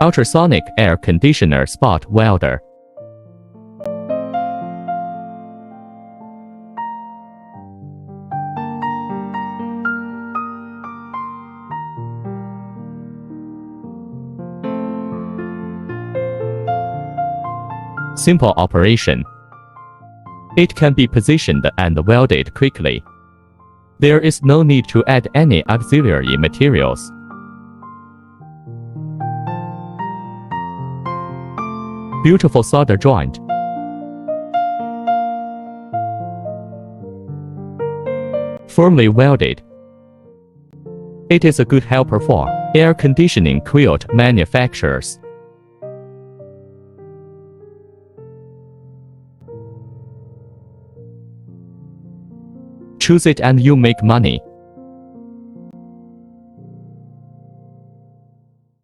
Ultrasonic air conditioner spot welder. Simple operation. It can be positioned and welded quickly. There is no need to add any auxiliary materials. Beautiful solder joint. Firmly welded. It is a good helper for air conditioning quilt manufacturers. Choose it and you make money.